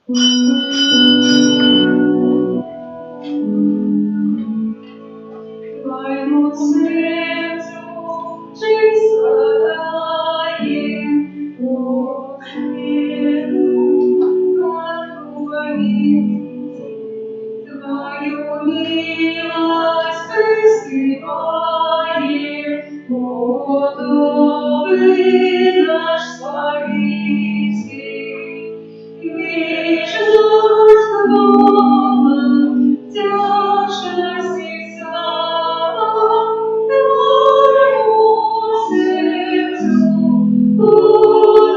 Твоему сердцу чисто дает Господу благоволить. Твою милость призывает, о добрый наш Спаситель. Вечность Бога, тяжесть и слава Твоему сердцу, о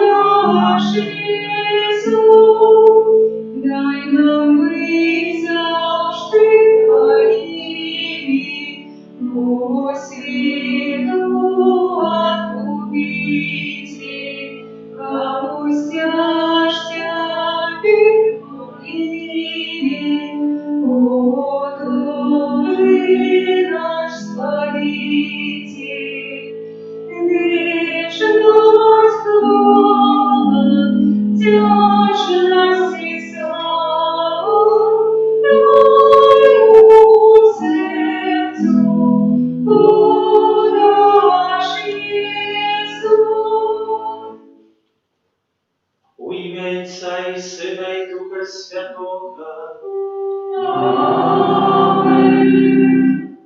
наш Иисус. Дай нам быть завжди Твоими, Господу Откупитель, кому стяжтями моими, о добрый наш Спаситель. Вечность Бога, тяжесть и слава Твоему сердцу, о наш Иисус. У ім'я Отця і Сина і Духа Святого. Аминь.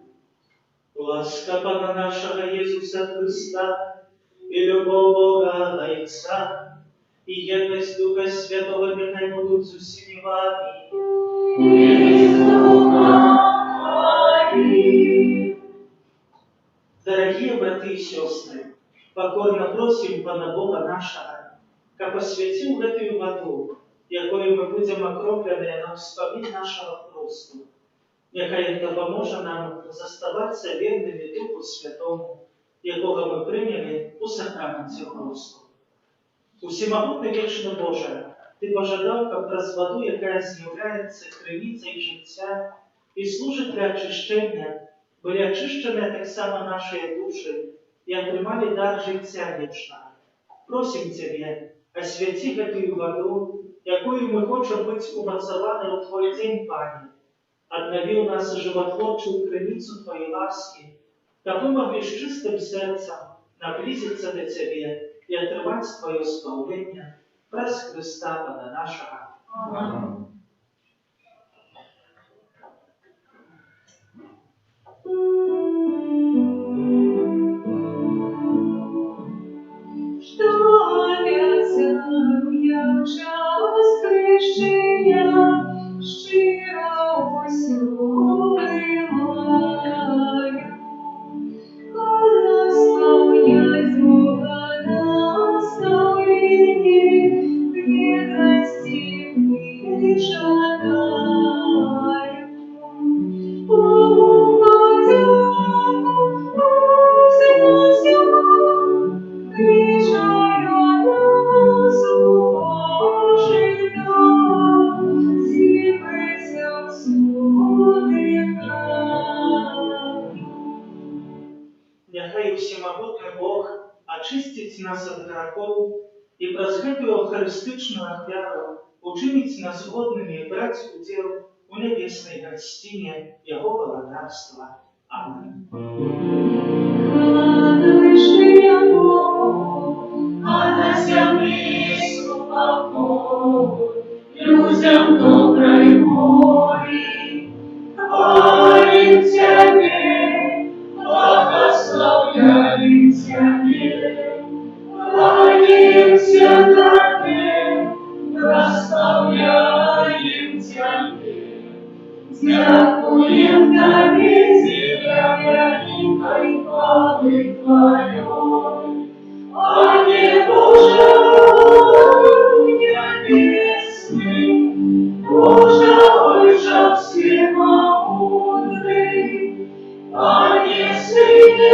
Ласка Пана нашого Ісуса Христа, і любов Бога Отця, і єдність Духа Святого нехай будуть з усіма вами. И с Духом Твоим. Дорогие браты и сестры, покорно просим Пана Бога нашего, как освятил эту воду, якою мы будем окроплены на вспомин нашего Христу. Нехай это поможет нам заставаться верными Духу Святому, якого мы приняли у сакраменте Христу. Усемогутний вічно Боже, Ти пожадав, как раз воду, яка з'являється криницею життя і служить для очищення, были очищены так само наши души и отримали дар життя вічного. Просим Тебе, освяти эту воду, якою мы хочем быть умацованы у Твой день, Пане. Обнови у нас животворчую криницу Твоей ласки, дабы мы могли с чистым сердцем наблизиться до Тебе и отрывать Твое исполнение праз Христа Пана нашего. Аминь. Что обязан я час крещення, щиро усюбиваю. Наставляй Бога наставление, верности мы жадаем. Нехай всемогутний Бог очистить нас от грехов и праз гэтую Евхаристичную ахвяру учинить нас годными брать удел у небесной гостине Его благодарства. Аминь. А на земле спокой, людям доброй воли, хвалим Тебе, благословляем Тебе, молимся Тебе, прославляем Тебе, дякуем Тебе, земля великой хвалы Твоей. Пане Боже, небесный, Боже, Отче всемогутный, Пане Сыне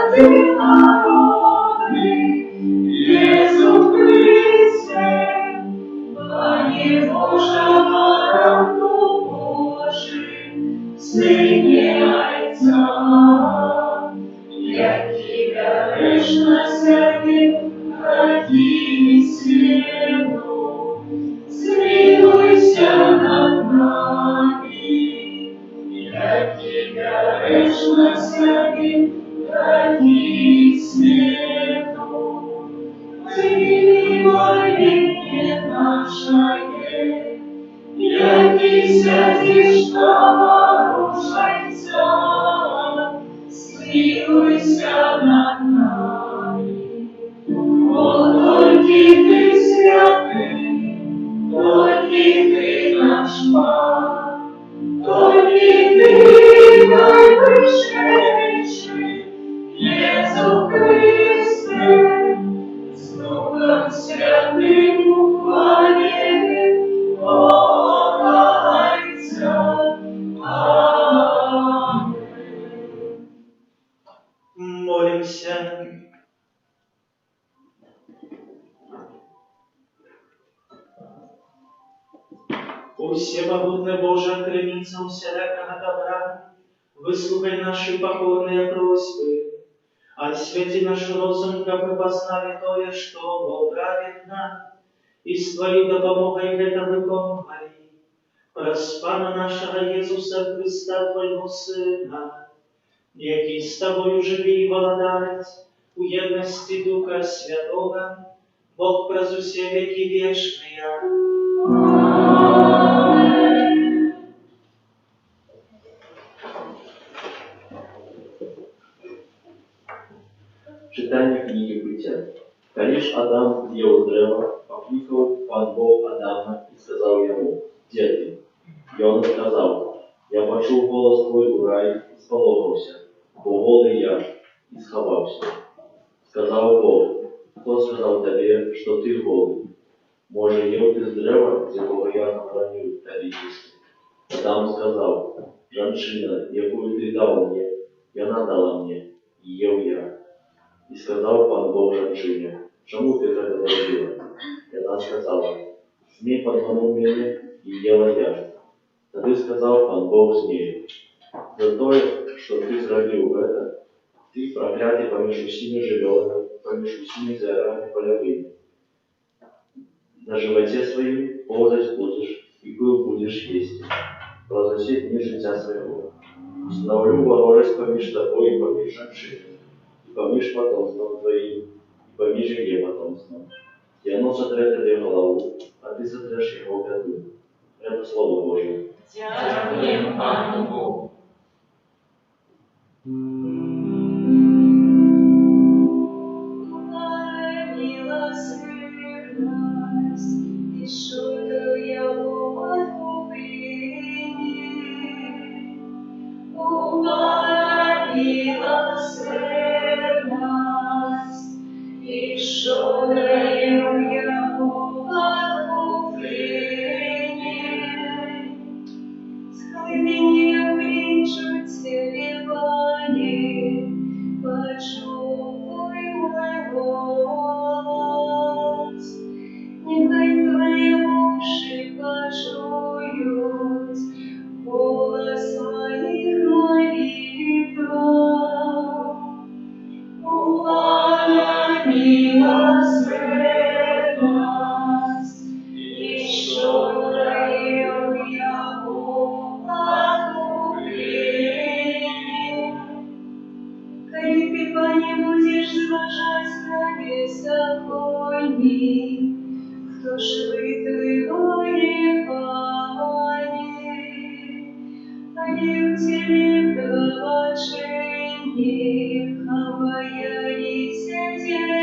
одинародный, Иису Христе, Пане Боже, Барану Божий, Сыне Отца, я Тебя грешно-сердым родителю, змилуй нами, як Тебя вечно святым, ради свету. Ты моление наше, яки святиш порушайся, смилуйся над нами. О, только Ты святый, только Ты наш Пан, только Ты наивысший, Иисус Христе, с Духом Святым уклонен, Богородица. Аминь. Молимся. О всемогутный Боже, креница усякого добра, выслухай наши покорные просьбы, освети наш розум, как мы познали то, что Бог праведно, и с Твоей допомогой это виконували. Праз Пана нашего Иисуса Христа, Твоего Сына, який з Тобою живі і володарить у єдності Духа Святого, Бог праз усе веки вечные. Читання книги Буття. Коли ж Адам ел древа, покликал Пан Бог Адама и сказал ему: «Где ты?» И он сказал: «Я почул голос твой у раю и сполохался, бо голый я, и сховался». Сказал Бог: «Кто сказал тебе, что ты голый? Може, ел ты с древа, где я забранил тебе есть?» Адам сказал: «Жаншина, якую ты дал мне, и она дала мне, и ел я». И сказал Пан Бог жаншине: «Чому ты это зробила?» И она сказала: «Змей подманул меня, и ела я». Тогда сказал Пан Бог змею: «За то, что ты зробил это, ты проклятый поміж усіми животными, поміж усіми зверями полевыми. На животе своим ползать будешь, и пыл будешь есть, про все дни життя своего. Установлю ворожесть поміж тобой и поміж жаншиной, и поміж потомством твоим, и поміж ее потомством. И оно сотрет тебе голову, а ты сотрешь его пяту». Это Слово Божие. Дякуємо Пану Богу. Милосердность, и что я откуплении. Милосердность, и что я откуплении. Склонение кричу тебе, Ване, почуй мой голос. Нехай твои уши почуют голос моих молитв. Угла милосердность, и что дарил я откупление. Коли ты по не будешь зважать на беззаконии, кто ж выдвигали пани, они в тебе положение, а боялись тебе.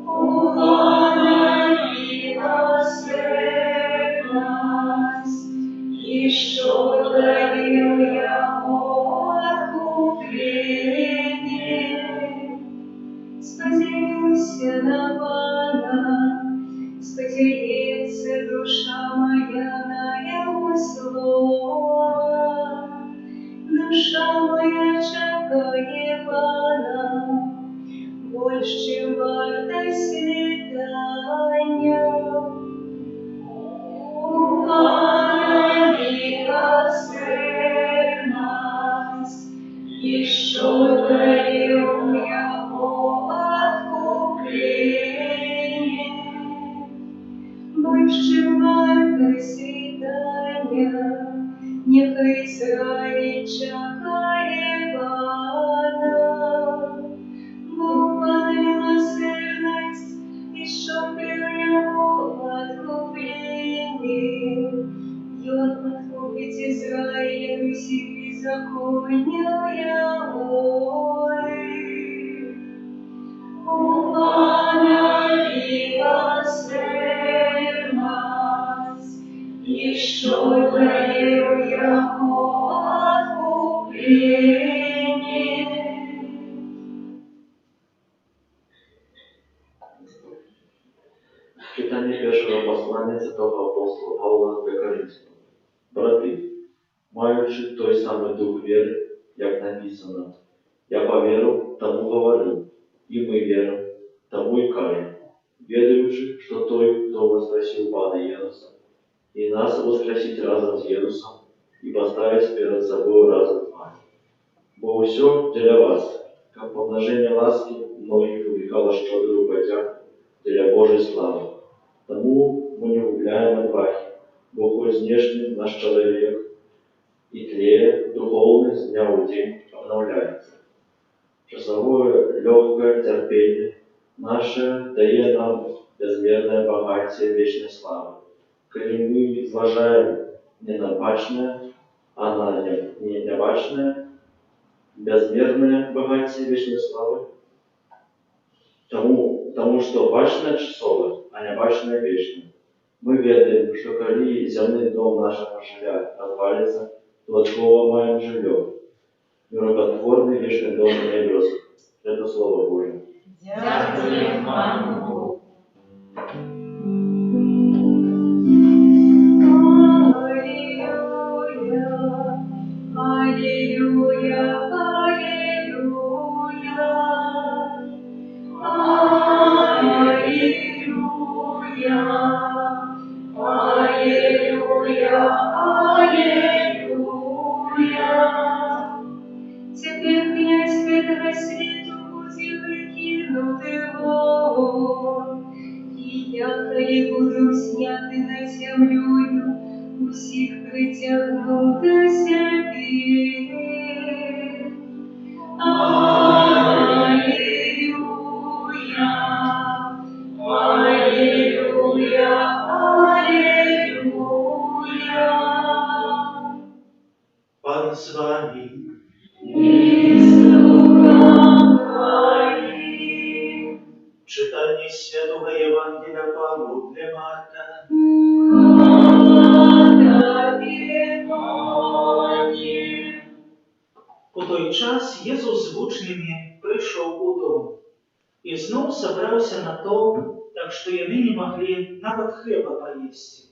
Угла милосердность, и что дарил я откупление. Сподівся на Пана, сподівається душа моя на Його слово. Душа моя чекає Пана, больш, чим варта світання. Угла милосердность, и что дарил я откупление. Больше я ой. У Пана милосердность, и что даю я откупление. Czytanie pierwszego posłania świętego apostoła Pawła do Koryntian. Braty, маючи той самий дух віри, як написано, я повірив, тому говорю, і ми віримо, тому і кажемо, ведаючи, що той, хто воскресив Пана Єсуса, і нас воскресить разом з Єсусом, і поставить перед собою разом з вами. Бо все для вас, как помножение ласки многих увлекало щедрую подяку для Божьей славы. Тому мы не губляем отваги, бо хоть внешне наш человек и тлеет, духовный с дня в день обновляется. Часовое легкое терпение наше дает нам безмерное богатие вечной славы. Коли мы изважаем не на бачное, а на не бачное, безмерное богатие вечной славы, тому что бачное часовое, а не бачное вечное. Мы ведаем, что коли земный дом нашего жилья развалится, то от слова маем жилье, миротворный вечный дом на небесах. Это Слово Божие. Дякуємо Пану Богу. Аллилуйя, аллилуйя, аллилуйя, аллилуйя. Теперь князь этого свету будет выкинут его, и якори будут сняты на землю, усіх притягну до себе. Аллилуйя, аллилуйя, аллилуйя. Пан з вами. И с духом твоим. Читання Святого Євангелія Павлу для Марка. У той час Єсус з учнями прийшов у дом і знов собрався на том, так що яны не могли нават хлеба поїсти.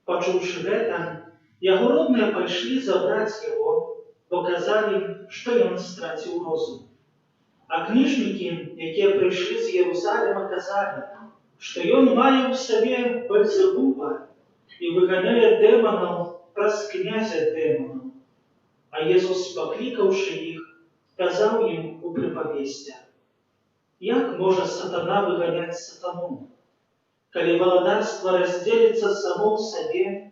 Почувши гэта, ягородные пришли забрать его, бо казали, что он стратил розум. А книжники, якія пришли з Єрусалима, казали, что он мае в себе Бельзебуба и выгоняет демонов праз князя демонов. А Єсус, покликавши їх, казав їм у приповестях: як може сатана выгонять сатану? Коли володарство разделится само в себе,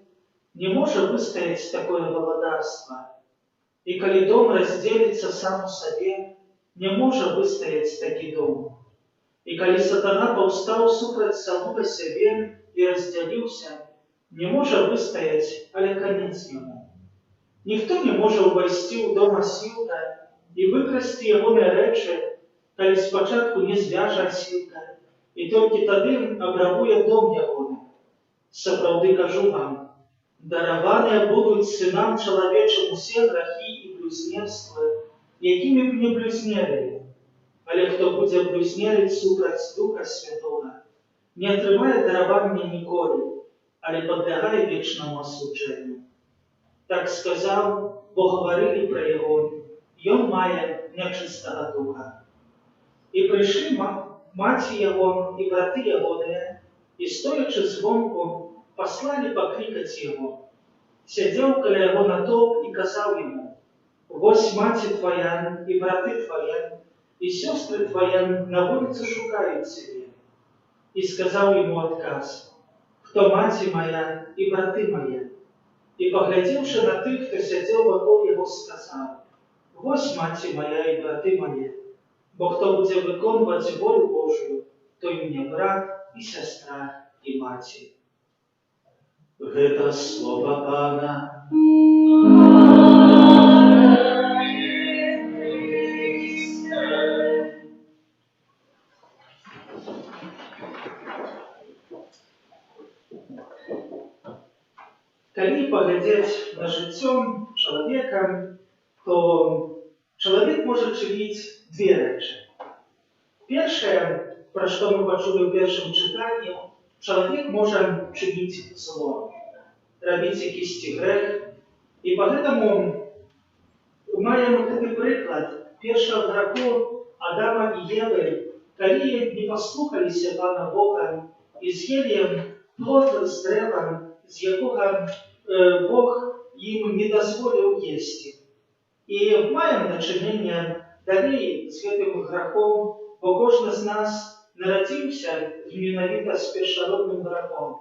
не может выстоять такое володарство. И коли дом разделится сам в себе, не может выстоять таки дом. И коли сатана повстал супроть самого себе и разделился, не может выстоять, але конец ему. Никто не может увойти у дома силка и выкрасти ягоные речи, коли спочатку не звяжа силка, и только тады обрабує дом ягоний. Сапраўды кажу вам, дараваныя будуць сынам чалавечым усе грахі і блюзнерствы, якімі б не блюзнерылі. Але хто будзе блюзнерыць супраць Духа Святога, не атрымае даравання ніколі, але падлягае вечнаму асуджэнню. Так сказаў, бо гаварылі пра яго, ён мае нячыстага духа. І прыйшлі маці яго і браты ягоныя, і стоячы звонку, послали покликать его. Сидел каля яго натоўп и казал ему: «Вось маці твоя и браты твоя, и сестры твоя на улице шукают тебя». И сказал ему отказ: «Кто маці моя и браты моя?» И, поглядевши на тых, кто сидел вокруг его, сказал: «Вось маці моя и браты моя, бо кто будет выконывать волю Божию, то и мне брат и сестра и маці». Гэта слова Пана. Калі паглядзець на жыццё чалавека, то чалавек можа чыніць две рэчы. Першае, пра што мы пачулі ў першым чытанні, чалавек можа чыніць зло, рабіць якісьці грэх. І па гэтаму маем гэты прыклад першага граху Адама і Евы, калі не паслухаліся Пана Бога і з'елі плод з дрэва, з якога Бог ім не дазволіў есці. І маем дачыненне далей з гэтым грахом, бо кожны з нас нарадзіўся менавіта з першародным грахом.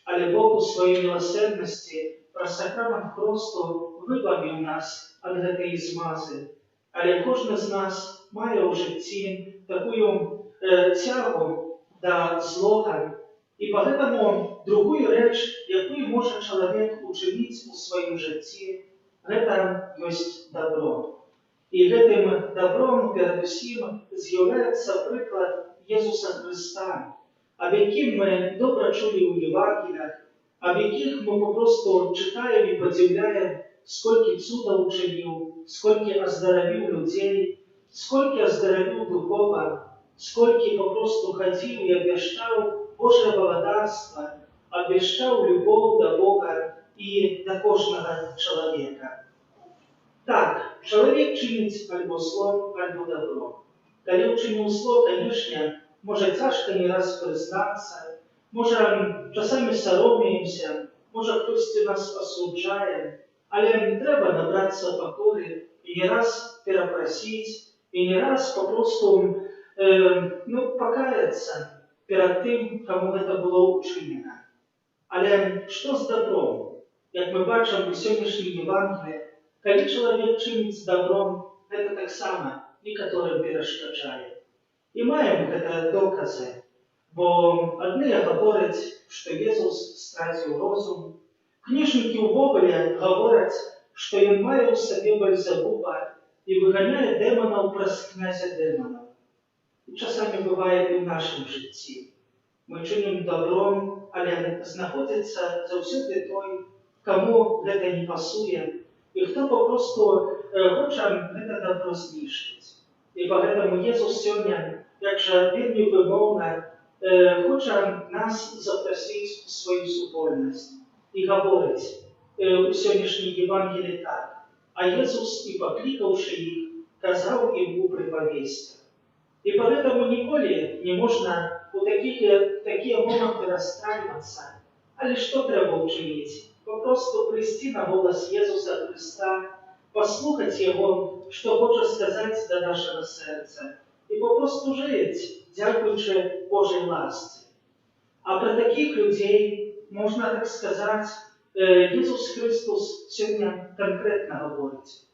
Але Бог у сваёй міласэрнасці праз сакрамент хросту выбавіў нас ад гэтай змазы. Але кожны з нас мае ў жыцці такую цягу да злога. І па гэтаму другую рэч, якую можа чалавек учыніць у сваім жыцці, гэта ёсць дабро. І гэтым дабром перадусім з'яўляецца прыклад Езуса Хрыста, аб якім мы добра чулі ў Евангеліях, аб якіх мы папросту чытаем і падзіўляем, сколькі цудаў учыніў, сколькі аздаравіў людзей, сколькі аздаравіў духова, сколькі папросту хадзіў і абвяшчаў Божае валадарства, абвяшчаў любоў да Бога і да кожнага чалавека. Так, чалавек чыніць альбо зло, альбо дабро. Калі ўчыніў зло, канешне, можа цяжка не раз прызнацца, можа часамі саромеемся, можа хтосьці нас асуджае, але трэба набрацца пакоры і не раз перапрасіць, і не раз папросту пакаяцца перад тым, каму гэта было ўчынена. Але што з дабром? Як мы бачым у сённяшнім Евангеліі, калі чалавек чыніць дабром, гэта таксама некаторым перашкаджае. І маем гэта доказы, бо адныя гавораць, што Езус страціў розум, кніжнікі ўвогуле гавораць, што ён мае ў сабе бальзабуба і выганяе дэманаў праз князя дэманаў. І часамі бывае і ў нашым жыцці. Мы чынім дабром, але знаходзіцца заўсёды той, каму гэта не пасуе, і хто папросту хоча гэта дабро знішчыць. І па гэтаму Езус сёння, як жа вельмі вымоўна, хоча нас запрасіць у сваю супольнасць і гаворыць у сённяшнім Евангеліі так: а Езус, і паклікаўшы іх, казаў ім у прыпавесцях. І па гэтаму ніколі не можна у такія моманты расстральвацца. Але што трэба ўчыніць? Папросту прыйсці на голас Езуса Хрыста, паслухаць яго, што хоча сказаць да нашага сэрца, і папросту жыць, дзякуючы Божай ласцы. А пра такіх людзей, можна так сказаць, Езус Христос сёння канкрэтна гаворыць.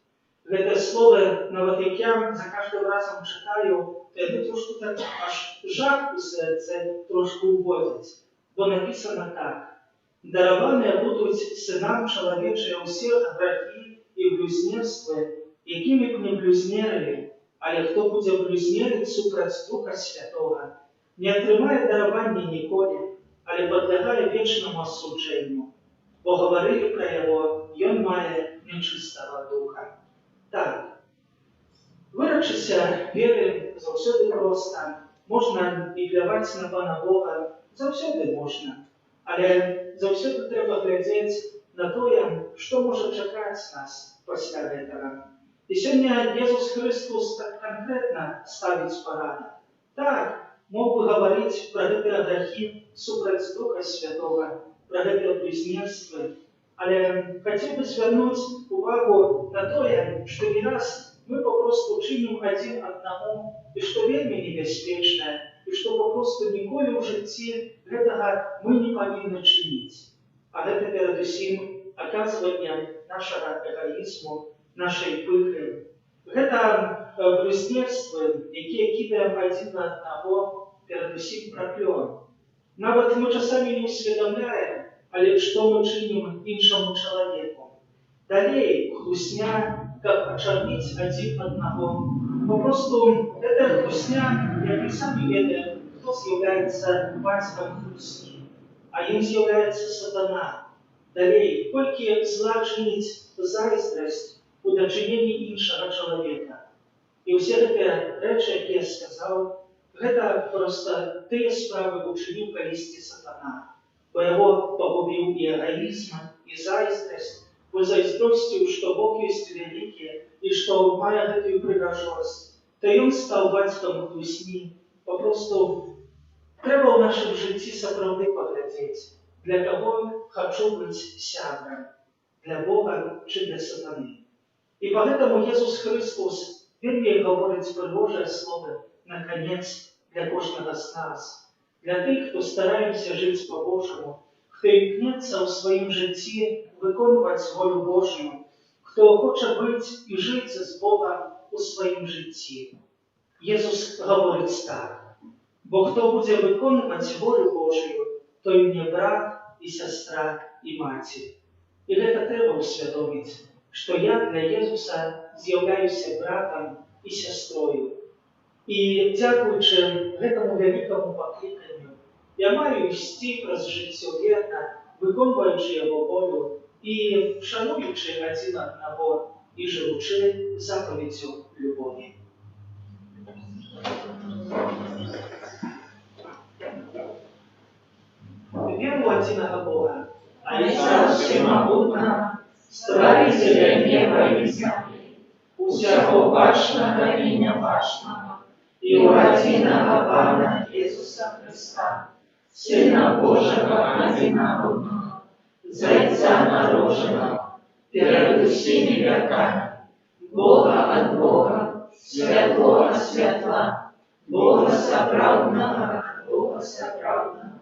Гэтыя словы, нават як я за кожным разам чытаю, яны трошку так аж жах у сэрцы трошку ўводзяць, бо напісана так: «Дараваныя будуць сынам чалавечыя ўсе грахі і блюзнерствы, якімі б не блюзнерылі, але хто будзе блюзнерыць супраць Духа Святога, не атрымае даравання ніколі, але падлягае вечнаму асуджэнню, бо гаварылі пра яго, ён мае нечыстага духа». Так, вырачыся веры заўсёды проста, можна і пляваць на Пана Бога, заўсёды можна, але заўсёды трэба глядзець на тое, што можа чакаць нас пасля гэтага. І сёння Езус Христос так канкрэтна ставіць парадак. Так, мог бы гаварыць пра гэтыя грахі супраць Духа Святога, пра гэтыя блюзнерствы, але хацеў бы звярнуць увагу на тое, што не раз мы папросту чынім адзін аднаму, і што вельмі небяспечна, і што папросту ніколі ў жыцці гэтага мы не павінны чыніць. А гэта перадусім аказванне нашага эгоізму, нашай пыхы. Гэта блюзнерствы, якія кідаем адзін на аднаго, перадусім праклён. Нават мы часамі не ўсведамляем, але што мы чынім іншаму чалавеку. Далей хлусня, каб ачарніць адзін аднаго. Папросту гэта хлусня, як мы самі ведаем, хто з'яўляецца бацькам хлусні, а ім з'яўляецца сатана. Далей, колькі зла чыніць зайздрасць у дачыненні іншага чалавека. І ўсе гэтыя рэчы, якія я сказаў, гэта проста тыя справы учыніў калісьці сатана, бо яго пагубіў і эгоізм, і зайздрасць, бо зайздросціў, што Бог ёсць вялікі і што мае гэтую прыгажосць, то ён стаў бацькам хлусні. Папросту трэба ў нашым жыцці сапраўды паглядзець, для каго хачу быць сябрам, для Бога чи для сатаны. І поэтому Jesús Христос вельмі гаворыць прыгожыя словы на канец для кожнага з нас, для тых, хто стараемся жыць по-божаму, хто імкнецца ў сваім жыцці выконваць волю Божью, хто хоча быць і жыць з Богом у сваім жыцці. Jesús гаворыць так: бо хто будзе выконваць волю Божью, той мне брат і сястра і маці. І гэта трэба ўсвядоміць, што я для Jesúса з'яўляюся братам і сястрою. І дзякуючы гэтаму вялікаму пакліканню я маю ісці праз жыццё верна, выконваючы яго волю і шануючы адзін аднаго і жывучы запаведзю любові. Веру адзінага Бога, Отца Всемогутного, Створителя неба и земли, усяго бачного и небачного, и у единого Пана Иисуса Христа, Сына Божьего одинородного, Зайца народженного, перед всеми веками, Бога от Бога, Святого от Светла, Бога соправдного от Бога соправдного,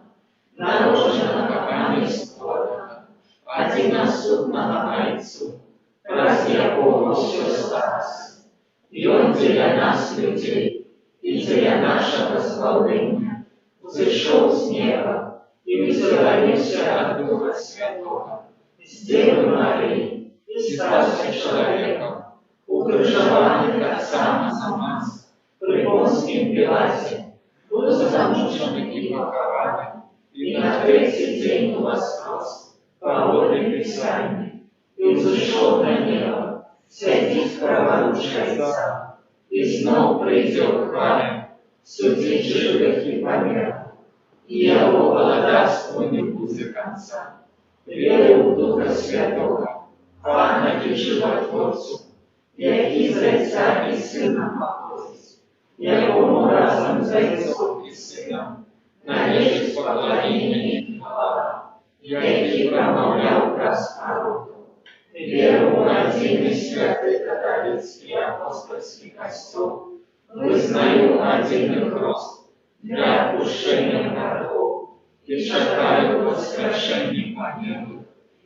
народженного нами створенного, одиносудного Отцу, раз якого все сталося, и Он для нас, людей, и для нашего спасения, взошел с неба и возвратился от Духа Святого, с Девы Марии, и стался человеком, укрыжованный отцам за нас, при Понском Пилате, был замучен и похоронен, и на третий день воскрес, по воле Писания, и взошел на небо, сядет праворуч Отца, и снова придет к вам, судить живых и померных, и Его володарству не будет конца. Верю в Духа Святого, Пана и Животворцу, який з Отця і Сина походить, якому разом з Отцом і Сином належить поклонение и хвала, який промовляв праз пророков. Веру в один святый католицкий апостольский костел, вызнаю один хрост для отпущения грехов и чекаю воскрешения помилуй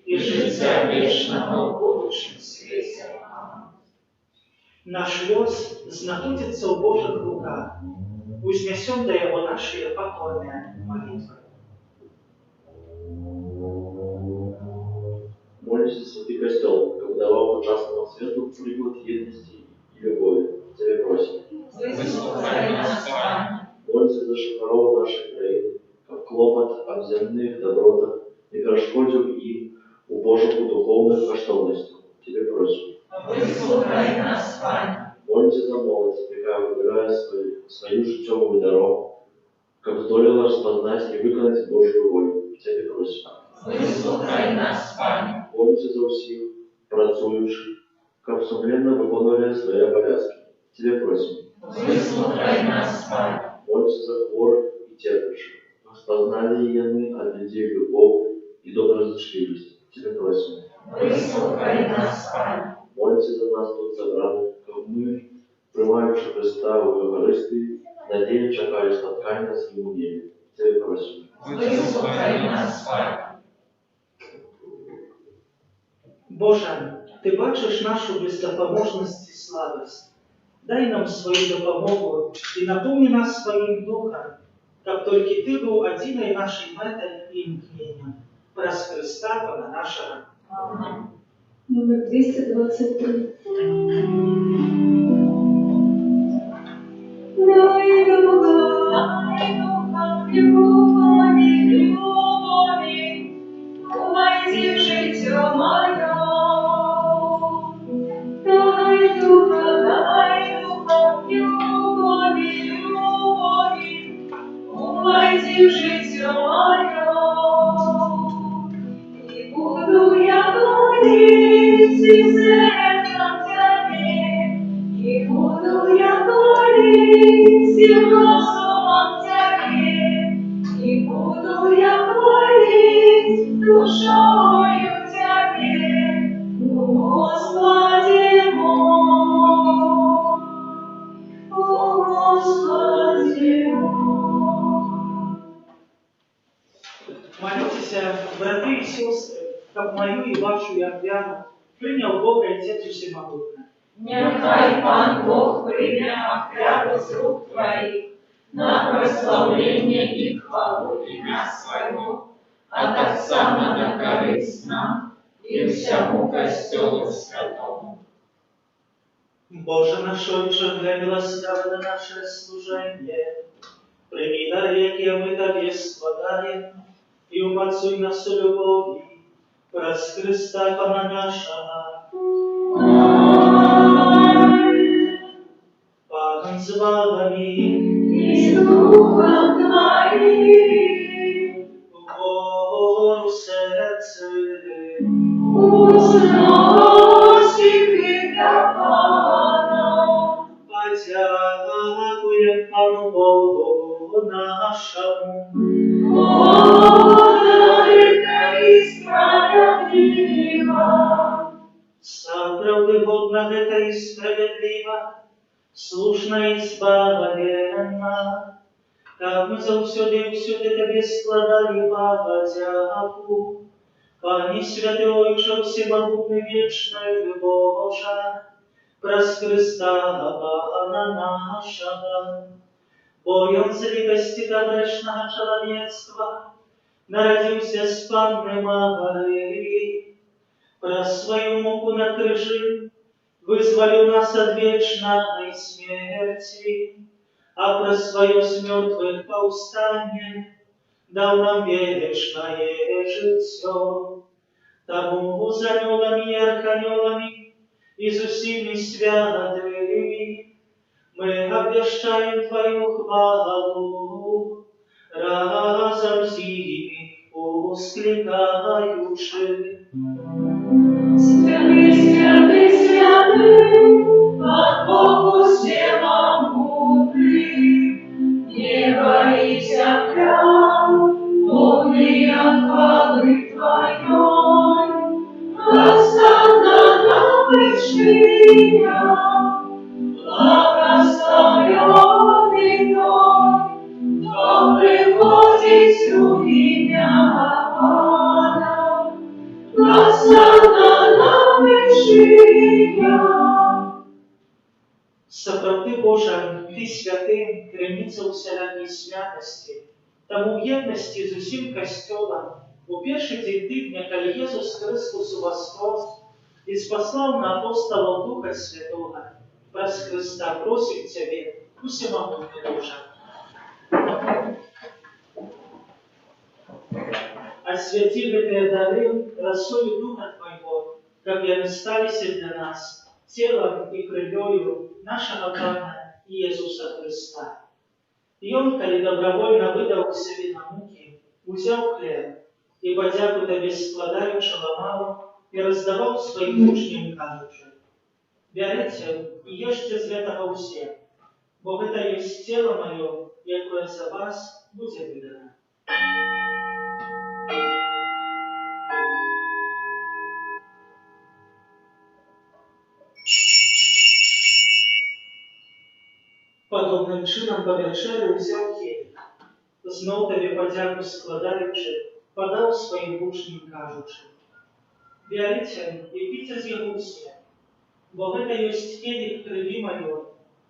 и життя вечного в будущем свете. Наш лёс знаходзіцца ў Божых руках. Узнесем до Его наши покорные молитвы. Молимся, святый костел, как давал ужасному свету приклад едности и любови. Тебе просим. Выслухай нас, Пане. Молимся за шахаров нашей краины, как клопот о земных добротах и перешкодил им у Божьему духовных коштовностью. Тебе просим. Выслухай нас, Пане. Молимся за молодь, яка выбирая свою життєву дорогу, как здолела распознать и выполнить Божью волю. Тебе просим. Выслухай нас, Пане. Молимся за всех працующих, как сумленно выполняли свои обовязки. Тебе просим. Выслухай нас, Пане. Молимся за хворых и терпящих, распознали яны от людей любовь и доброзычливость. Тебе просим. Выслухай нас, Пане. Молимся за нас тут собраних, как мы, приймаючи Христа в Евхаристии, надеясь чекали споткання з Ним у небі. Тебе просим. Выслухай нас, Пане. Боже, Ты бачиш нашу бездопоможність і слабость. Дай нам свою допомогу і наповни нас своїм духом, как тільки Ти був одиною нашою метою і імкненням. Праз Христа, Пана нашого. Аминь. Номер 223. Дай духа, любові, увійди в всім серцем Тебе, і буду я хвалить, всім розумом Тебе, і буду я хвалить душою Тебе, Господи мой, Господи мой. Молитесь, браты и сестры, как мою и вашу Янвяну принял Бог и Отец Всемогутный. Нехай Пан Бог прийме отряду з рук Твоих на прославление и хвалу имя Своего, от Отца на користь нам и всему Костелу Святому. Боже наш Отче, для милосердия наше служение, прими дар, який мы Тебе складаем, и умацуй нас любовью, праз Христа Пана нашего. Пан с вами, И с Духом Твоим, вгору серце, узносим для Пана. подякуем Пану Богу нашему. Бога это и справедливо, Справедливо это и справедливо, слушно и збавленно, как мы завсюди и всюди Тебе складали подяку. Пане святый Отче, всемогутный вечный Боже, праз Христа Пана нашего, боем злитости грешного человечества, народился с Панны Марии, праз свою муку на крыже вызволил нас от вечной смерти, а про свое с мертвых повстание дал нам вечное житье. Тому за анёлами и архангелами и с усими святыми мы обвещаем Твою хвалу, разом с ними воскликаючи. Святый, святый, святый, от Богу всемогутный, небо и земля, полные хвалы Твоей, Господа нам вышия, благословенный Той, кто приходит у имя Пана. Господа нам вышия. Сапраўды, Божа, Ты святым, криниця усялякій святості, тому в єдності з усім Костьолом у перший день тижня, коли Єсус Христос воскрес і спаслав на апостолов Духа Святого, праз Христа просим Тебе, усемогутний Боже. Освяти гэтыя дары росою Духа Твоего, как и они стались для нас телом и кровью нашего Пана Иисуса Христа. И Он, коли добровольно выдал себе на муки, взял хлеб и подяку Тебе складаючи ламал и раздавал своим учням, кажучи: «Берите и ешьте з этого все, бо это есть тело мое, якое за вас будет выдано». Подобним чином по вечері взяв келих, знов Тобі подяку складаючи, подав своїм учням, кажучи: «Берите і пийте з його всі, бо это есть келих крови моего,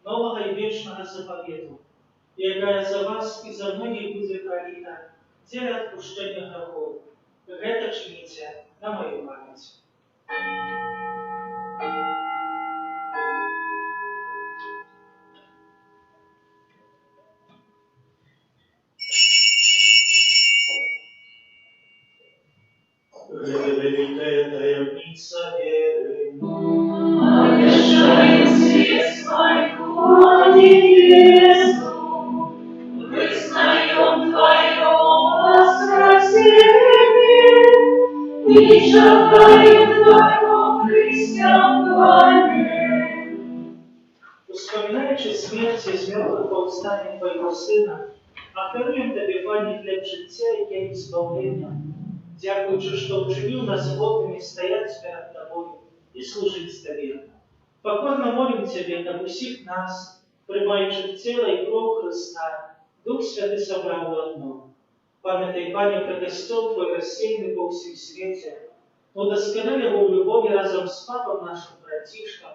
нового и вечного заповеду, якая за вас и за многих будет пролита для отпущения грехов. Это чините на мою память». Великая таємниця веры, Обещаем свет свою небесу, вызнаем Твое воскресение и шагаем Твоего Христа. Пане. Успоминаючи смерть і з мертвих повстання Твоєго Сина, ахаруємо Тобі, Пане, хліб життя і хліб збавлення, дякуючи, що учинив нас годными стоять перед Тобою і служить Тобі. Покорно молим Тебе, как усіх нас, приймаючи тіло і кров Христа, Дух Святий собрав у одно. Пам'ятай, Пане, про костел Твой розсеяний по всім світі, удосконали його в любові разом з папом нашим братишком,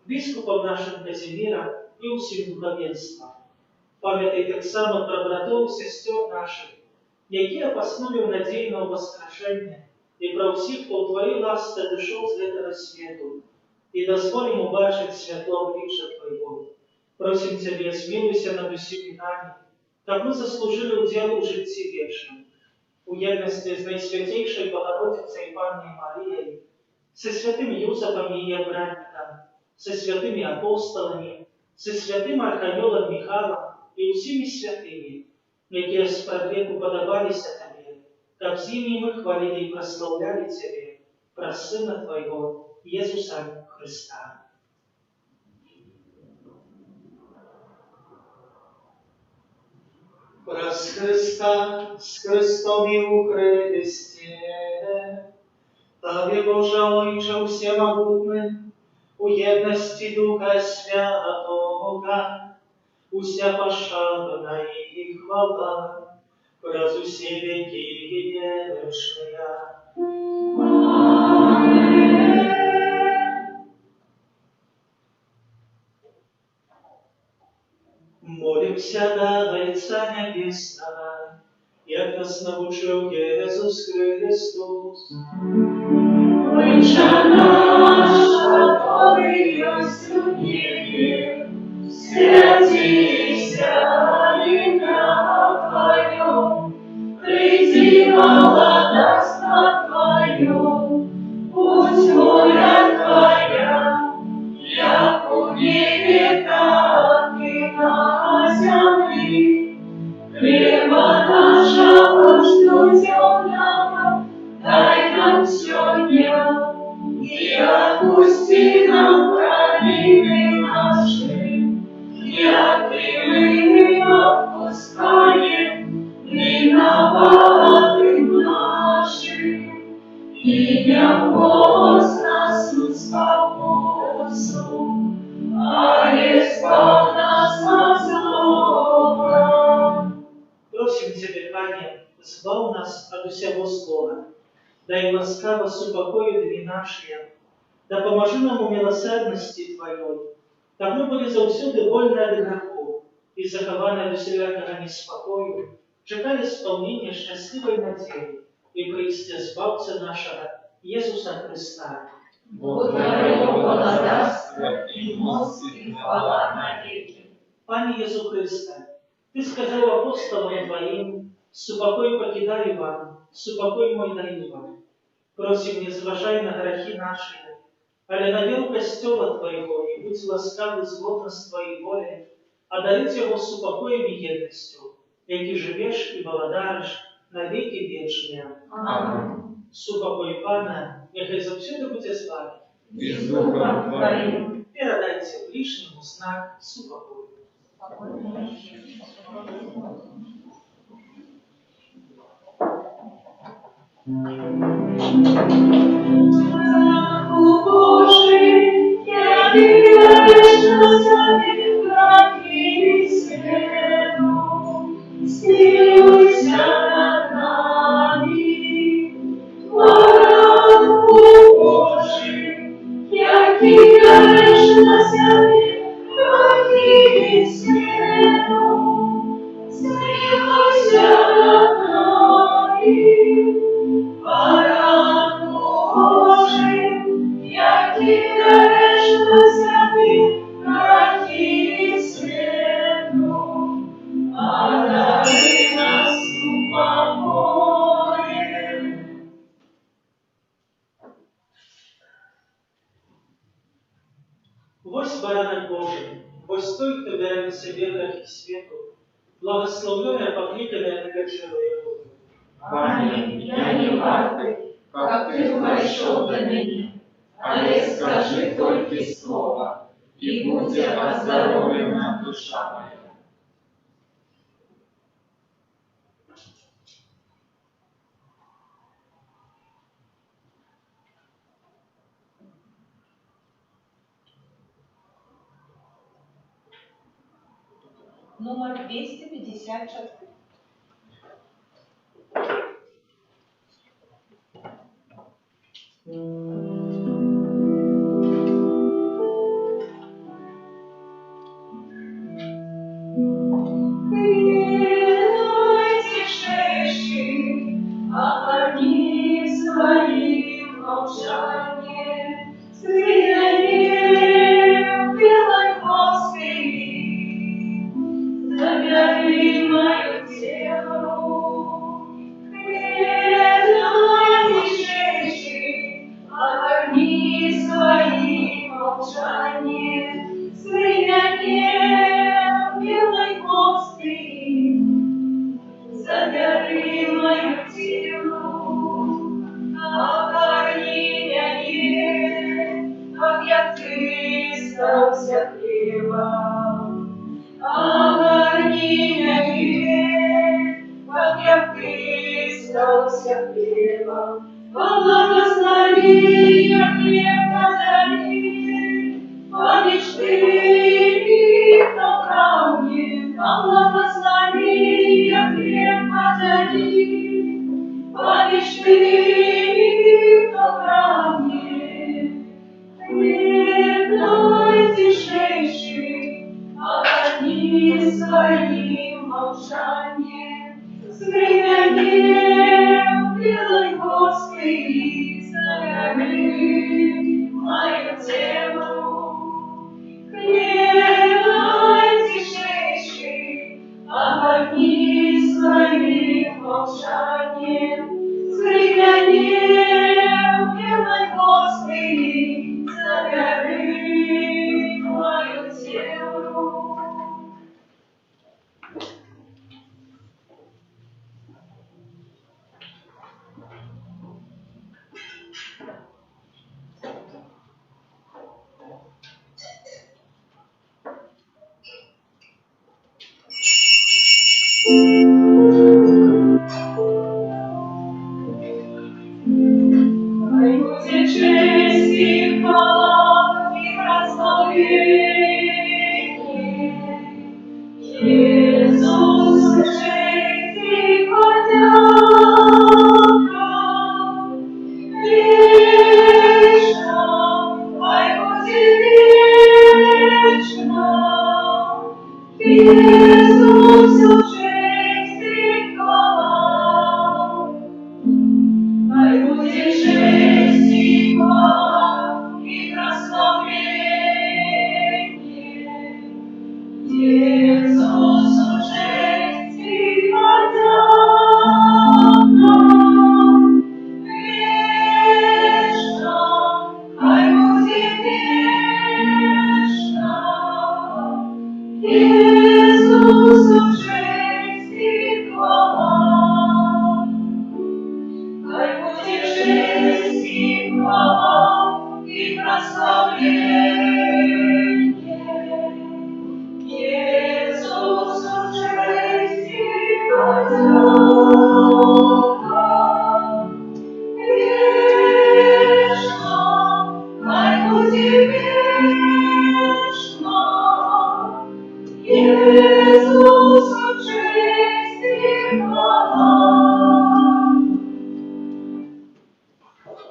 біскупом нашим Казимиром і усім духовенством. Пам'ятай так само про братов і сестер наших, які опоснули в надійного воскрешення, і про всіх, хто у Твоїй ласці дійшов з этого світу, і дозволим убачить світло обличчя Твоего. Просим Тебе, змилуйся над усіми нами, как мы заслужили удел у житті вічному, у єдності з Найсвятейшою Богородицею Панною Марією, со святим Юзефом її обранником, со святими апостолами, со святим Архангелом Михайлом і усіми святими, які спрадвеку подобалися Тебе, как з ними ми хвалили і прославляли Тебе, про Сина Твоего, Иисуса Христа. Про Христа, с Христом и у Христе, Тебе, Боже, Отче всемогутный, у едности Духа Святого, уся пошана и хвала, раз усе веки вечная. Молимся до Отца Небесного, як нас научил Иисус Христос. Отче наш, который есть в небе, святися имя Твое, приди владарство Твое, пусть воля Твоя, як у небе, так и на земле. Хлеба нашего ежедневного дай нам сегодня, и отпусти нам провины наши, як и мы отпускаем виноватым нашим, и не вводь нас в искушение, а избавь нас от злого. Просим Тебя, Пане, збав нас от усього злого, дай ласкаво супокою дни наші, да поможи нам у милосердности Твоей, так мы были завсюди вольны от греху и захованы от усілякого неспокою, чекали сповнення щасливої надії і приїзді збавця нашого Ісуса Христа. Благодарю благодарствия и мост и хвала навеки. Пане Єсу Христе, Ти сказав апостолам Твоїм, «Супокой покидаю вам, супокой мой даю вам». Просим, не зважай на грехи наши, але на віру костела Твоего, и будь ласкавый згодно з Твоей волі, а дарить його супокоєм і єдністю, які живеш і володариш на віки вічні. Аминь. Супокой Пана, нехай завсюди буде з вами. И с Духом Твоим. Передайте ближнему знак супокою. О Боже, я вечно забив грехи свету, смилуйся над нами. О Боже, я вечно забив грехи свету, смилуйся над нами. Вось баранок Божий, вось той, хто бере на себе грехи світу, благословленное, покликанное на вечеру Его. Пане, я не вартый, как Ты вошел до меня, але скажи только слово, и будет оздоровлена душа моя. Номер 254.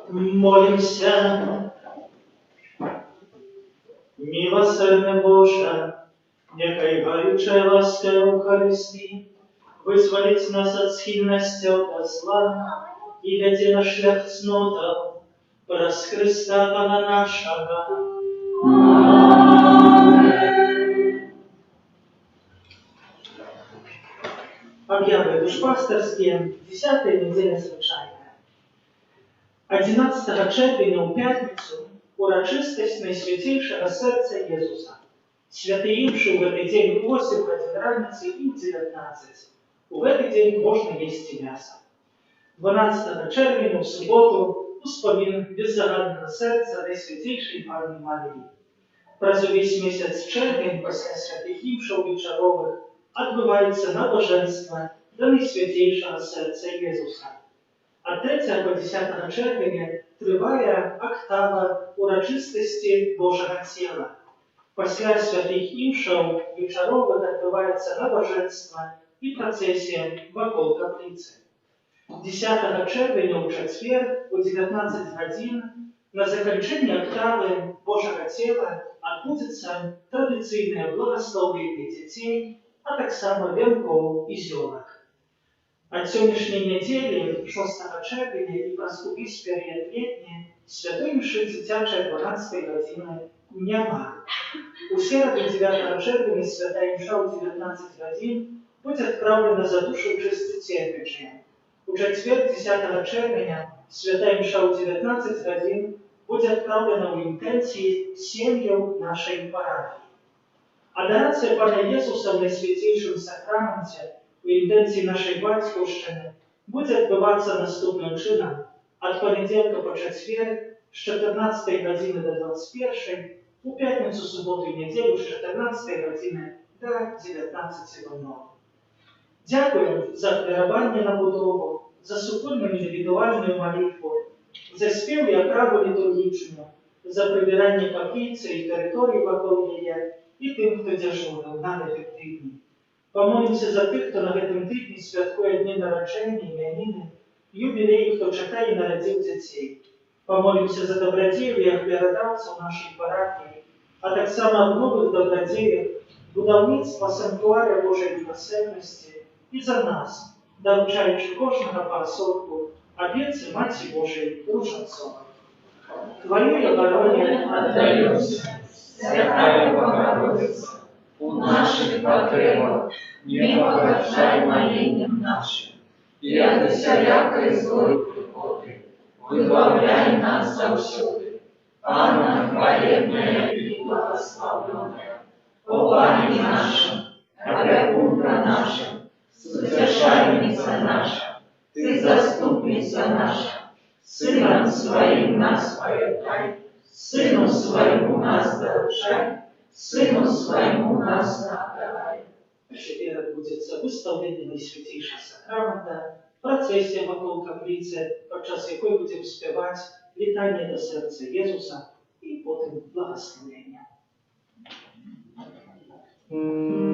Молимся. Милосердный Боже, нехай горючая ласка Евхаристии вызволить нас от схильности до зла и веди на шлях цнота, праз Христа Пана нашего. Объявы душпастерские, 10-я неделя звичайная. 11 червня у пятницу урочистость Найсвятейшего Сердца Иисуса. Святеивший в этот день 8 кафедральницы и 19. В этот день можно есть и мясо. 12 червня в субботу успомін беззагаднага сэрца Найсвяцейшай Панні Марыі. Праз увесь месяц чэрвень пасля святых імшаў вечаровых адбываецца набажэнства да Найсвяцейшага сэрца Езуса. Ад 3 по 10 чэрвеня трывае актава урачыстасці Божага цела. Пасля святых імшаў вечаровых адбываецца набажэнства і працэсія вакол капліцы. 10 чэрвеня ў чацвер у 19 гадзін на заканчэнне актавы Божага цела адбудзецца традыцыйнае благасловенне дзяцей, а таксама вянкоў і зёлак. Ад сённяшняй нядзелі, 6 чэрвеня і праз увесь перыяд летні, святой мшы дзіцячай 12 гадзіны няма. У сераду 9 чэрвеня святая мша ў 19 гадзін будзе адпраўлена за душу чысты церквічня. У чацвер 10 чэрвеня святая мша ў 19 гадзін будзе адпраўлена ў інтэнцыі сем'яў нашай парафіі. Адарацыя Пана Езуса ў Найсвяцейшым сакраменце у інтэнцыі нашай бацькаўшчыны будзе адбывацца наступным чынам ад панядзелка па чацвер з 14 гадзіны да 21, у пятніцу, суботу і нядзелю з 14 гадзіны да 19:00. Дзякуем за ахвяраванне на будову, за супольную індывідуальную малітву, за спеў і аправу літургічную, за прыбіранне капліцы і тэрыторыі вакол яе і тым, хто дзяжурыў на гэтым тыдні. Памолімся за тых, хто на гэтым тыдні святкуе дні нараджэння, імяніны, юбілеі, хто чакае і нарадзіў дзяцей. Памолімся за дабрадзеяў і ахвярадаўцаў нашай парафіі, а таксама аб новых дабрадзеях, будаўніцтва санктуаря Божай міласэрнасці і за нас, даручаючы кожнага па асобку абедцы Маці Божай Ружанцовай. Твоей обороне отдаюсь, Святая Богородица, у наших потребах не погоршай молением нашим, и от всякой злой приходы выбавляй нас завсюду. Анна хвалебная и благословленная, о Пане нашем, опекунка наша, утешальница наша, ты заступница наша, Сыном Своим нас поетай, Сыну Своему нас доручай, Сыну Своему нас отдавай. Цяпер адбудзецца выстаўленне Найсвяцейшага сакрамента, працэсія вакол капліцы, падчас якой будзем спяваць вітанне да сэрца Езуса і потым благасловення. Thank you.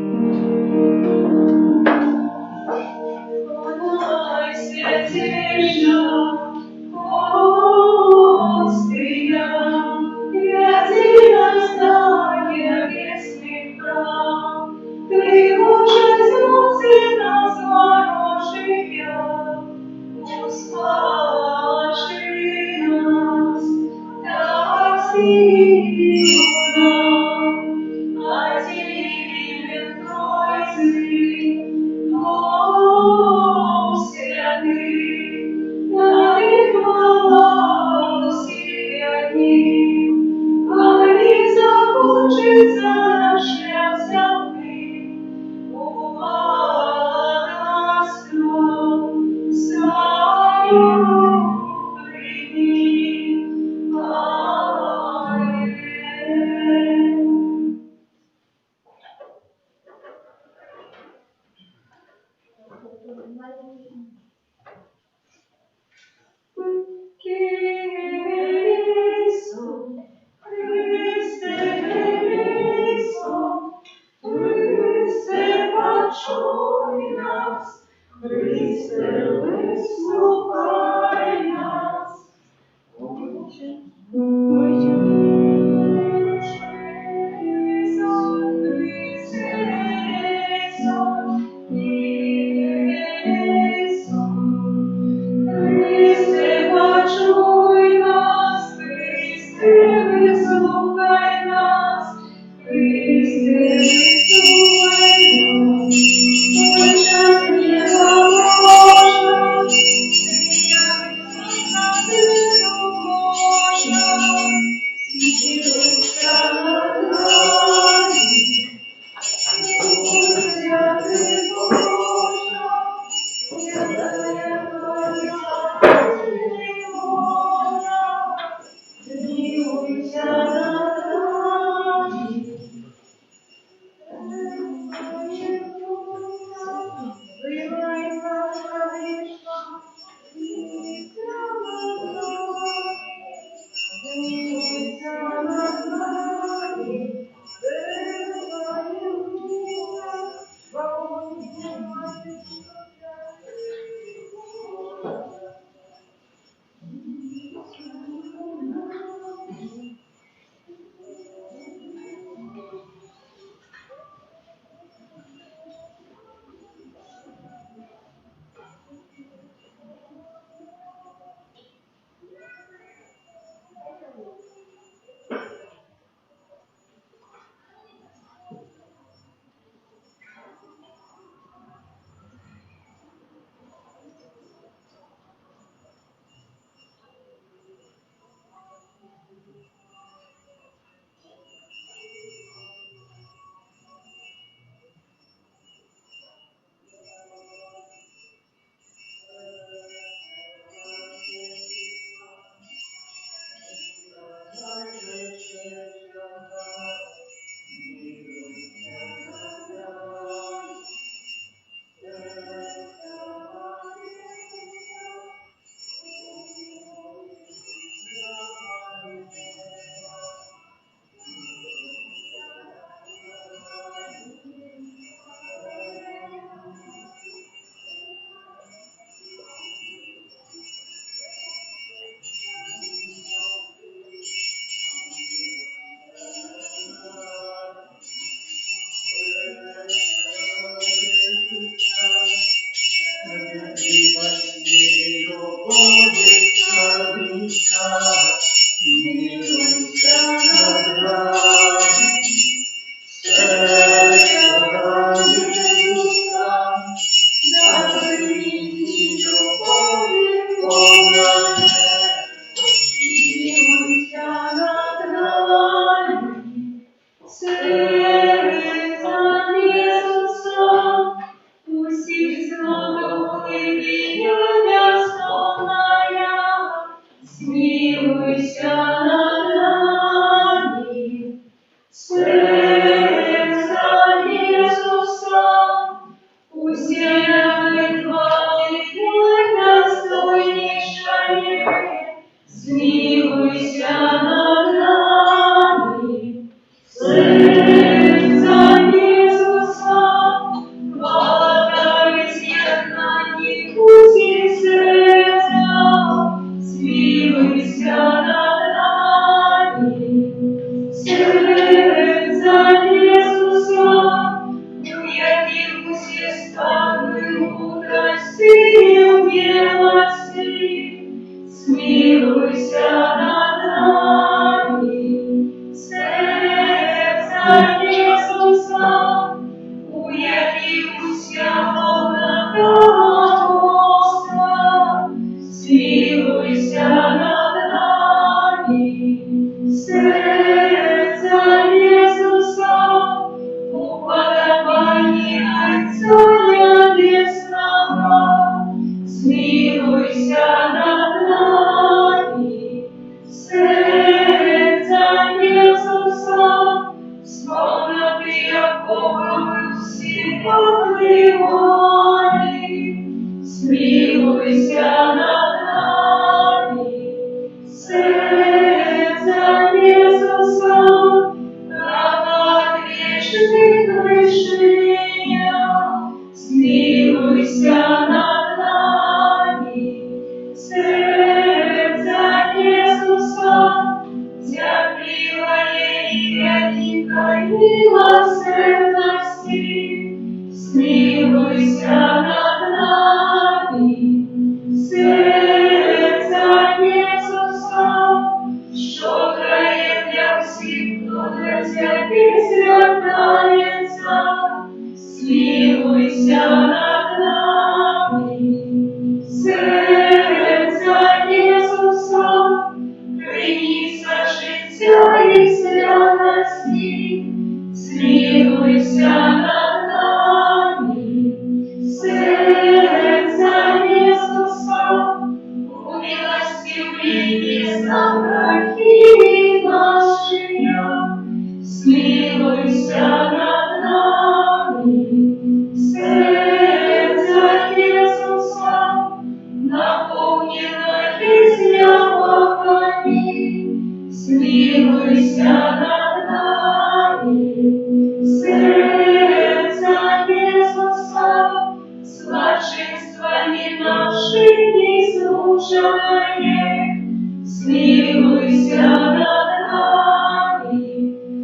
Смилуйся над нами,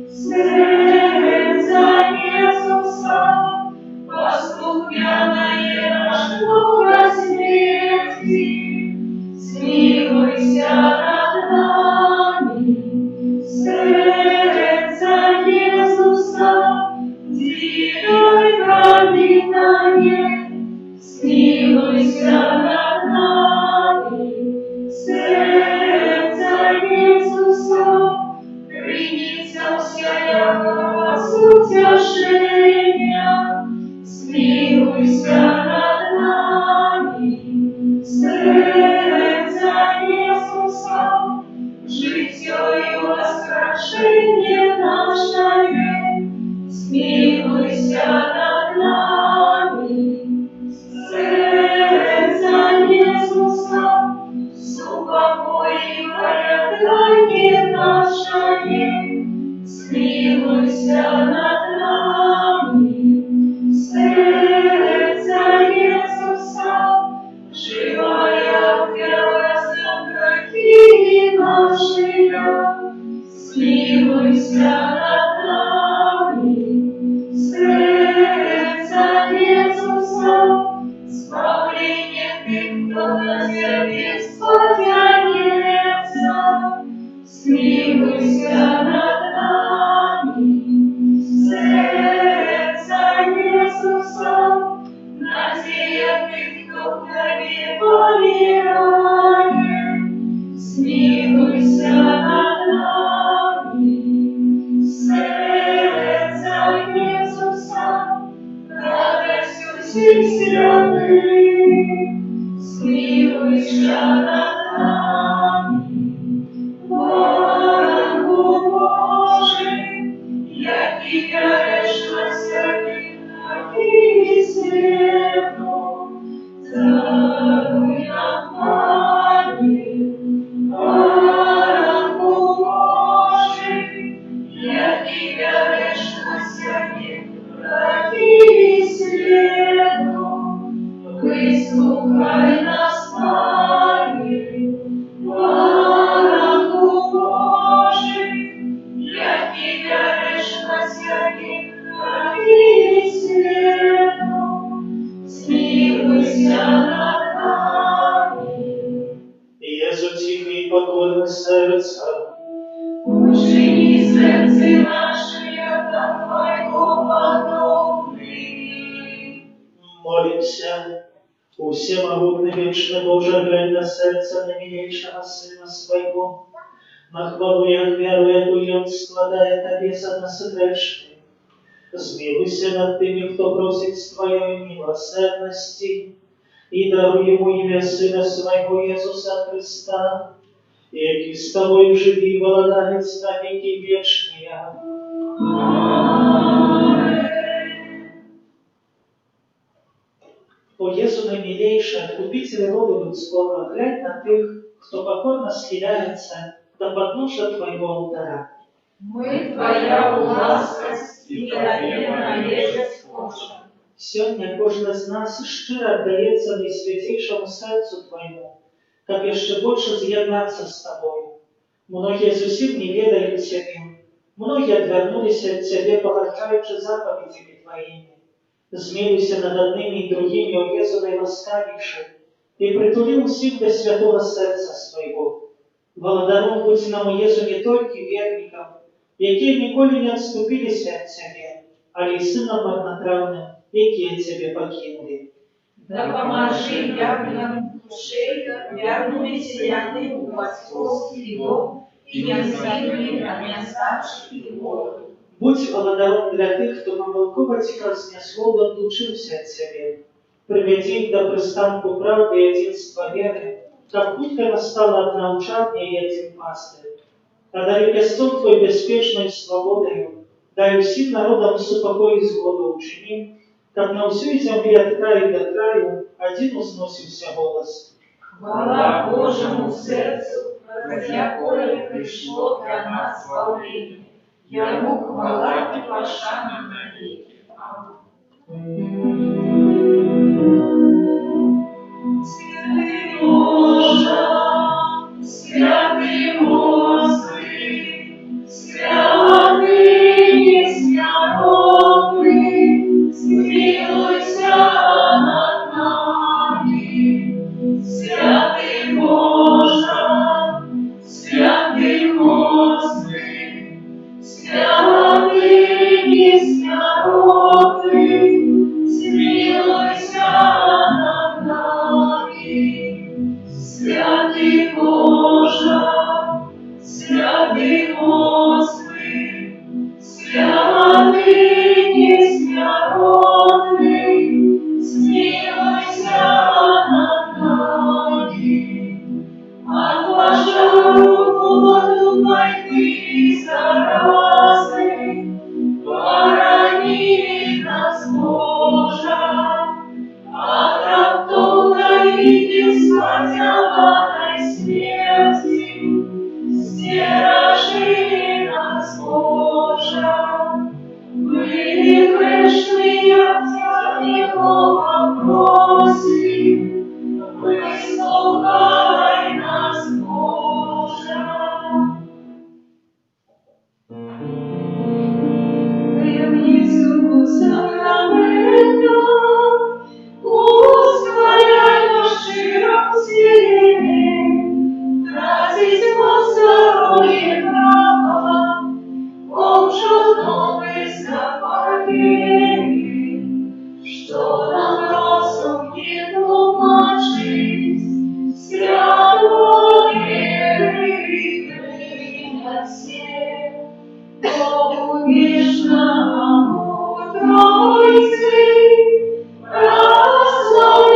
сердце Иисуса, послухняное ждуга смерти. Смилуйся над нами, сердце Иисуса, дивой проминание. Смилуйся над нами, сердце Иисуса, принеся всякого утешения. Смилуйся над нами, сердце Иисуса, житье и воскрешение наше. Смилуйся над нами, сердце Иисуса, супокоивая наше. Смилуйся над нами, сердце Иисуса, живая вера за грехи наши. Смилуйся над нами, сердце Иисуса, спасение Ты, кто на земле спасается. Смилуйся над нами, сердце Иисуса, надея Ты, кто в Тебе помирает. Смилуйся над нами, сердце Иисуса, радостью всех святых. Смилуйся над нами, Богу Божий, яки гореш на всяких и свету. Даруй нам, Пане, Богу Божий, яки гореш на всяких и свету. Выслухай нас, Пане, Богу Божий, яки гореш на всяких и свету. Смилуйся над нами. Єзу тихий і покорне серця, Учини сердце наше, яко Твоего подобны. молимся. У всемогутный вечный Боже, глянь на сердце наимилейшего Сына Своего, на хвалу и веру эту Он складает Тебе за нас грешные. Смилуйся над теми, кто просит с Твоей милосердности, и даруй Ему имя Сына Своего Иисуса Христа, и с Тобой живи и владает на веки вечные. О Єсу наимилейший, Откупитель рода людского, глянь на тех, кто покорно схиляется до подножия Твоего алтаря. Мы Твоя власть и Твоя належность Божия. Сьогодні кожен з нас щиро віддається найсвятейшему серцю Твоему, как еще больше з'єднатися с Тобою. Многие зовсім не ведают Тебе, многие отвернулись от Тебе, погорчаючи заповедями Твоими. Змилуйся над одними и другими, о Єзу наиласкавейший, и притули усіх до святого серця Своего. Благодаром будь нам, о Єзу, не только верникам, які ніколи не отступились от Тебе, але й сынам марнотравным, які Тебе покинули. Да поможи явным душей, верным мессиянам у Господь Его, и не сгинули на оставших Его. Будь благодаром для тих, хто помилково ці краснесловно отлучився от Тебе. Приведи их до пристанку правды и единства веры, как будто настала одна учатня и один пастырь. Одари престол Твой беспечной свободою, дай всем народам супокой и сгоду учини, как на всей земле от краю до краю один узносился голос. Хвала Божьему сердцу, за якое пришло для нас спасение. Ему хвала и пошана навеки. Святый Боже, святый войны заразы, храни нас, Боже, от раптовной и бесподеланной смерти. Стережи нас, Боже, мы грешные в Его просим, выслухай нас, Боже. Таємницю сакраменту, ускладняй щиро всі, тратить посторонні права, повчудно заповедь, что нам розум не тлумачить, свято веры принять все. Богу вечному Тройцы, прославление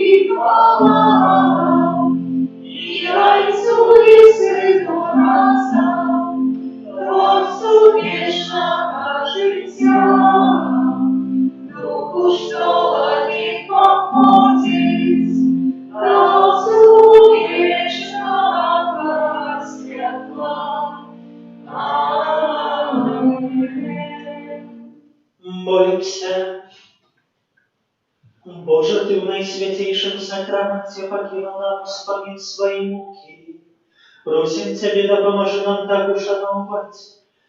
и хвала, и Отцу и Сыну разом, Творцу вечного життя, Духу, что от них походит, Розу вечного святла. Молимся. Боже, Ты в наисвятейшем сакраменте покинул нам вспомнить свои муки. Просим Тебя, да поможи нам так ушановать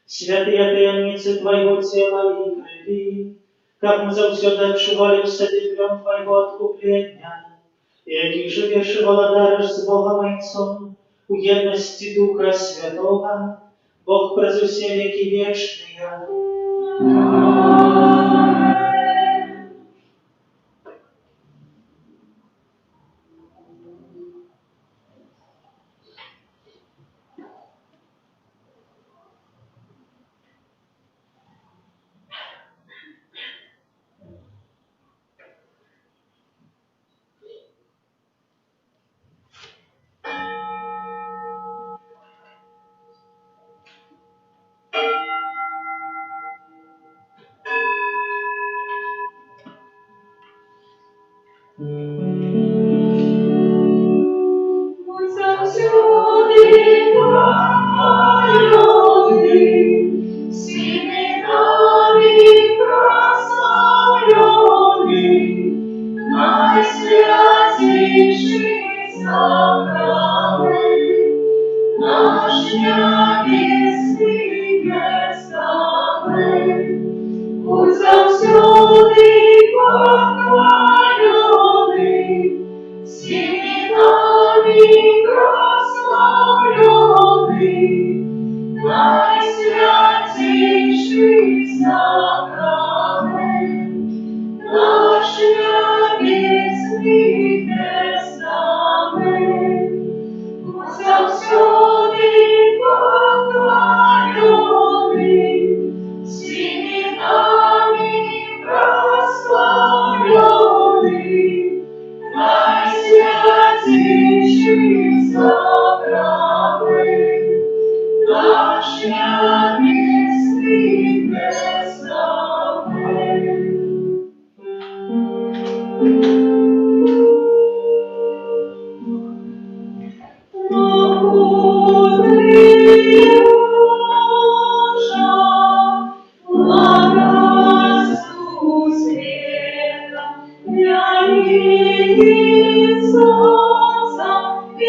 святые таемницы Твоего тела и крови, как мы завсёды отчували в садиплём Твоего откупления, який живешь и владаришь с Богом Отцом у едности Духа Святого, Бог през все веки вечные. Солнца и